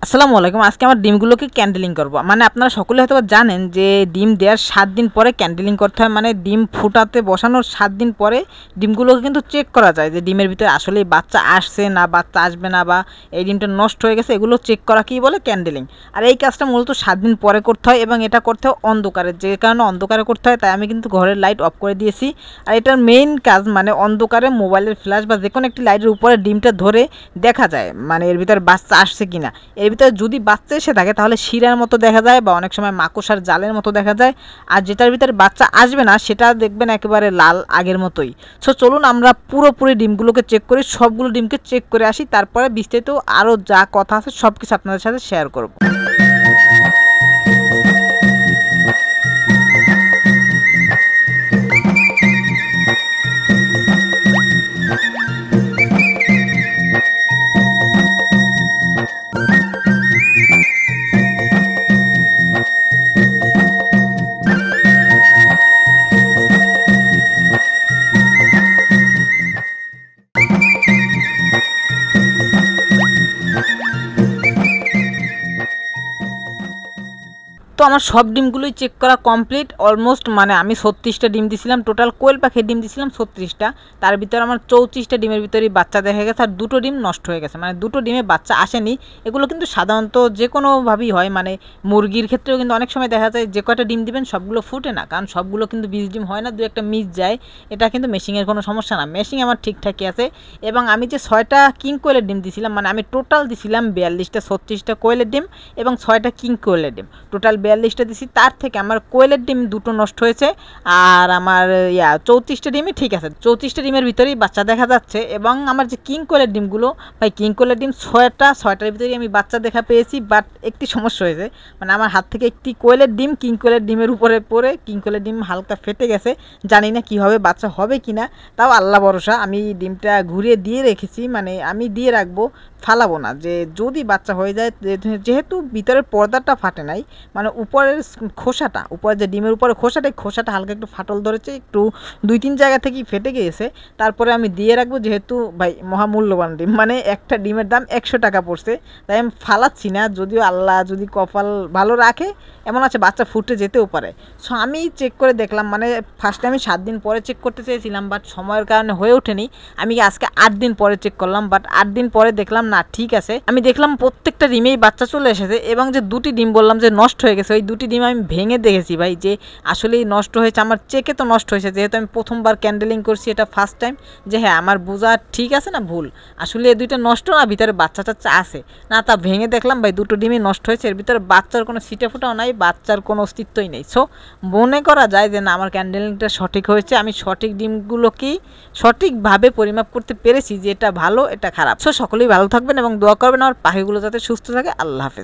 আসসালামু আলাইকুম। আজকে আমার ডিমগুলোকে ক্যান্ডেলিং করব। মানে আপনারা সকলে হয়তো জানেন যে ডিম দেওয়ার 7 দিন পরে ক্যান্ডেলিং করতে হয়। মানে ডিম ফুটাতে বসানোর 7 দিন পরে ডিমগুলোকে কিন্তু চেক করা যায় যে ডিমের ভিতরে আসলেই বাচ্চা আসছে না বাচ্চা আসবে না, বা এই ডিমটা নষ্ট হয়ে গেছে, এগুলো চেক করা কি বলে ক্যান্ডেলিং। আর এই কাজটা মূলত 7 দিন পরে করতে হয় এবং এটা করতে হয় অন্ধকারে। যে কারণে অন্ধকারে করতে হয় তাই আমি কিন্তু ঘরের লাইট অফ করে দিয়েছি। আর এটার মেইন কাজ মানে অন্ধকারে মোবাইলের ফ্ল্যাশ বা যে কোনো একটি লাইটের উপরে ডিমটা ধরে দেখা যায় মানে এর ভিতরে বাচ্চা আসছে কিনা। এর ভিতরে যদি বাচ্চা এসে থাকে তাহলে শিরার মতো দেখা যায় বা অনেক সময় মাকড়সার জালের মতো দেখা যায়। আর যেটার ভিতরে বাচ্চা আসবে না সেটা দেখবেন একেবারে লাল আগের মতোই। সো চলুন আমরা পুরোপুরি ডিমগুলোকে চেক করি, সবগুলো ডিমকে চেক করে আসি, তারপরে বিস্তারিত আরও যা কথা আছে সব কিছু আপনাদের সাথে শেয়ার করব। তো আমার সব ডিমগুলোই চেক করা কমপ্লিট অলমোস্ট। মানে আমি 36টা ডিম দিছিলাম, টোটাল কোয়েল পাখির ডিম দিছিলাম 36টা। তার ভিতরে আমার 34টা ডিমের ভিতরেই বাচ্চা দেখা গেছে আর 2টো ডিম নষ্ট হয়ে গেছে, মানে 2টো ডিমে বাচ্চা আসেনি। এগুলো কিন্তু সাধারণত যে কোনোভাবেই হয়, মানে মুরগির ক্ষেত্রেও কিন্তু অনেক সময় দেখা যায় যে কয়টা ডিম দিবেন সবগুলো ফুটে না, কারণ সবগুলো কিন্তু বীজ ডিম হয় না, দু একটা মিস যায়। এটা কিন্তু মেশিংয়ের কোনো সমস্যা না, মেশিং আমার ঠিকঠাকই আছে। এবং আমি যে 6টা কিং কোয়েলের ডিম দিছিলাম, মানে আমি টোটাল দিছিলাম 42টা 36টা কোয়েলের ডিম এবং 6টা কিং কোয়েলের ডিম, টোটাল 42টা দিছি। তার থেকে আমার কোয়েলের ডিম 2টো নষ্ট হয়েছে আর আমার 34টা ডিমই ঠিক আছে। 34টা ডিমের ভিতরেই বাচ্চা দেখা যাচ্ছে। এবং আমার যে কিং কোয়েলের ডিমগুলো, ভাই কিং কোয়েলের ডিম 6টার ভিতরেই আমি বাচ্চা দেখা পেয়েছি। বাট একটি সমস্যা হয়েছে, মানে আমার হাত থেকে একটি কোয়েলের ডিম কিং কোয়েলের ডিমের উপরে পড়ে কিং কোয়েলের ডিম হালকা ফেটে গেছে। জানি না কী হবে, বাচ্চা হবে কি না, তাও আল্লাহ ভরসা। আমি ডিমটা ঘুরিয়ে দিয়ে রেখেছি, মানে আমি দিয়ে রাখবো, ফালাবো না। যে যদি বাচ্চা হয়ে যায়, যেহেতু ভিতরের পর্দাটা ফাটে নাই, মানে উপরের খোসাটা, উপরে যে ডিমের উপরে খোসাটা হালকা একটু ফাটল ধরেছে, একটু 2-3 জায়গা থেকেই ফেটে গিয়েছে। তারপরে আমি দিয়ে রাখবো, যেহেতু ভাই মহামূল্যবান ডিম, মানে একটা ডিমের দাম 100 টাকা পড়ছে, তাই আমি ফালাচ্ছি না। যদিও আল্লাহ যদি কপাল ভালো রাখে, এমন আছে বাচ্চা ফুটে যেতেও পারে। সো আমি চেক করে দেখলাম, মানে ফার্স্টে আমি 7 দিন পরে চেক করতে চেয়েছিলাম, বাট সময়ের কারণে হয়ে ওঠেনি। আমি আজকে 8 দিন পরে চেক করলাম, বাট 8 দিন পরে দেখলাম না ঠিক আছে। আমি দেখলাম প্রত্যেকটা ডিমেই বাচ্চা চলে এসেছে। এবং যে 2টি ডিম বললাম যে নষ্ট হয়ে গেছে, ওই 2টি ডিম আমি ভেঙে দেখেছি ভাই যে আসলেই নষ্ট হয়েছে। আমার চেকে তো নষ্ট হয়েছে, যেহেতু আমি প্রথমবার ক্যান্ডেলিং করছি, এটা ফার্স্ট টাইম, যে হ্যাঁ আমার বোঝা ঠিক আছে না ভুল, আসলে এই 2টা নষ্ট না, ভিতরে বাচ্চা টাচ্চা আছে না, তা ভেঙে দেখলাম ভাই 2টো ডিমই নষ্ট হয়েছে। এর ভিতরে বাচ্চার কোনো ছিটে ফোটাও নাই, বাচ্চার কোনো অস্তিত্বই নেই। সো মনে করা যায় যে না, আমার ক্যান্ডেলিংটা সঠিক হয়েছে। আমি সঠিক ডিমগুলোকেই সঠিকভাবে পরিমাপ করতে পেরেছি যে এটা ভালো এটা খারাপ। সো সকলেই ভালো থাকবেন এবং দোয়া করবেন আমার পাখিগুলো যাতে সুস্থ থাকে। আল্লাহ হাফেজ।